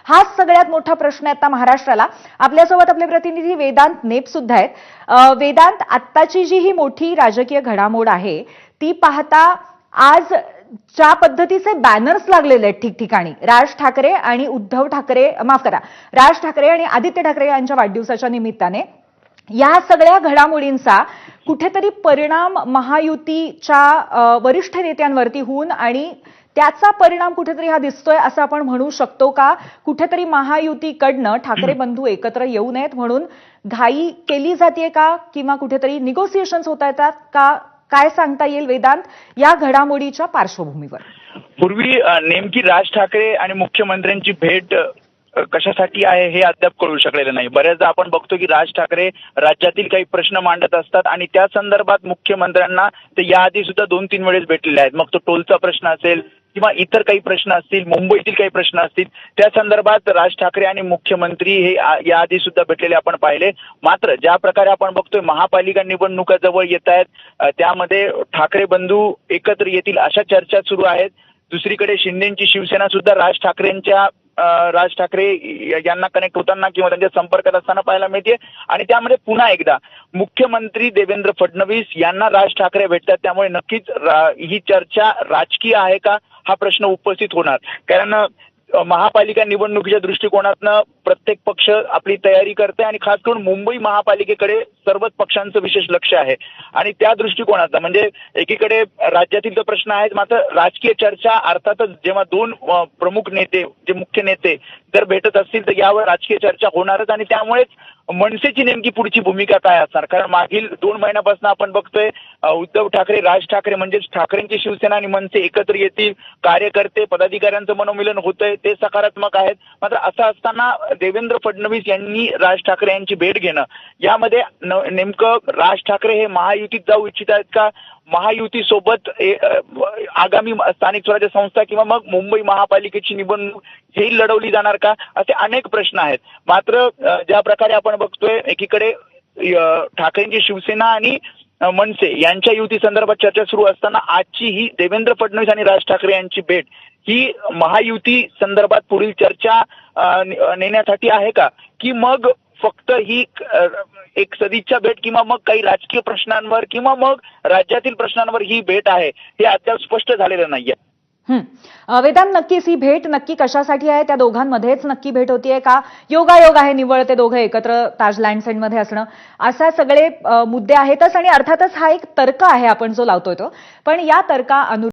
हाच सगळ्यात मोठा प्रश्न आहे आता महाराष्ट्राला. आपल्यासोबत आपले प्रतिनिधी वेदांत नेप सुद्धा आहेत. वेदांत, आत्ताची जी ही मोठी राजकीय घडामोड आहे ती पाहता आज ज्या पद्धतीचे बॅनर्स लागलेले आहेत ठिकठिकाणी राज ठाकरे आणि उद्धव ठाकरे, माफ करा, राज ठाकरे आणि आदित्य ठाकरे यांच्या वाढदिवसाच्या निमित्ताने, या सगळ्या घडामोडींचा कुठेतरी परिणाम महायुतीच्या वरिष्ठ नेत्यांवरती होऊन आणि त्याचा परिणाम कुठेतरी हा दिसतोय असं आपण म्हणू शकतो का? कुठेतरी महायुतीकडनं ठाकरे बंधू एकत्र येऊ नयेत म्हणून घाई केली जाते का, किंवा कुठेतरी निगोसिएशन्स होत आहेत का? काय सांगता येईल वेदांत या घडामोडीच्या पार्श्वभूमीवर? पूर्वी नेमकी राज ठाकरे आणि मुख्यमंत्र्यांची भेट कशासाठी आहे हे अद्याप कळू शकलेलं नाही. बऱ्याचदा आपण बघतो की राज ठाकरे राज्यातील काही प्रश्न मांडत असतात आणि त्या संदर्भात मुख्यमंत्र्यांना ते याआधी सुद्धा 2-3 वेळेस भेटलेले आहेत. मग तो टोलचा प्रश्न असेल किंवा इतर काही प्रश्न असतील, मुंबईतील काही प्रश्न असतील, त्या संदर्भात राज ठाकरे आणि मुख्यमंत्री हे याआधी सुद्धा भेटलेले आपण पाहिले. मात्र ज्या प्रकारे आपण बघतोय महापालिका निवडणुका जवळ येत आहेत, त्यामध्ये ठाकरे बंधू एकत्र येतील अशा चर्चा सुरू आहेत. दुसरीकडे शिंदेची शिवसेना सुद्धा राज ठाकरे यांना कनेक्ट होताना किंवा त्यांच्या संपर्कात असताना पाहायला मिळते. आणि त्यामध्ये पुन्हा एकदा मुख्यमंत्री देवेंद्र फडणवीस यांना राज ठाकरे भेटतात. त्यामुळे नक्कीच ही चर्चा राजकीय आहे का हा प्रश्न उपस्थित होणार. कारण महापालिका निवडणुकीच्या दृष्टिकोनातनं प्रत्येक पक्ष आपली तयारी करते आणि खास करून मुंबई महापालिकेकडे सर्वच पक्षांचं विशेष लक्ष आहे. आणि त्या दृष्टिकोनातनं म्हणजे एकीकडे राज्यातील तर प्रश्न आहेत, मात्र राजकीय चर्चा अर्थातच जेव्हा दोन प्रमुख नेते, जे मुख्य नेते जर भेटत असतील तर यावर राजकीय चर्चा होणारच. आणि त्यामुळेच मनसेची नेमकी पुढची भूमिका काय असणार. कारण मागील 2 महिन्यापासून आपण बघतोय उद्धव ठाकरे, राज ठाकरे म्हणजेच ठाकरेंची शिवसेना आणि मनसे एकत्र येतील, कार्यकर्ते पदाधिकाऱ्यांचं मनोमिलन होतंय, ते सकारात्मक आहेत. मात्र असं असताना देवेंद्र फडणवीस यांनी राज ठाकरे यांची भेट घेणं, यामध्ये नेमकं राज ठाकरे हे महायुतीत जाऊ इच्छित आहेत का, महायुतीसोबत आगामी स्थानिक स्वराज्य संस्था किंवा मग मुंबई महापालिकेची निवडणूक ही लढवली जाणार का, असे अनेक प्रश्न आहेत. मात्र ज्या प्रकारे आपण बघतोय एकीकडे ठाकरेंची शिवसेना आणि मनसे यांच्या युती संदर्भात चर्चा सुरू असताना आजची ही देवेंद्र फडणवीस आणि राज ठाकरे यांची भेट ही महायुती संदर्भात पुढील चर्चा नेण्यासाठी आहे का, की मग फक्त ही एक सदिच्छा भेट किंवा मग काही राजकीय प्रश्नांवर किंवा मग राज्यातील प्रश्नांवर ही भेट आहे, हे अद्याप स्पष्ट झालेलं नाहीये. वेदांत, नक्कीच ही भेट नक्की कशासाठी आहे, त्या दोघांमध्येच नक्की भेट होतीये का, योगायोग आहे निव्वळ ते दोघं एकत्र ताज लँड्स एंडमध्ये असणं, असा सगळे मुद्दे आहेतच. आणि अर्थातच हा एक तर्क आहे आपण जो लावतोय तो, पण या तर्का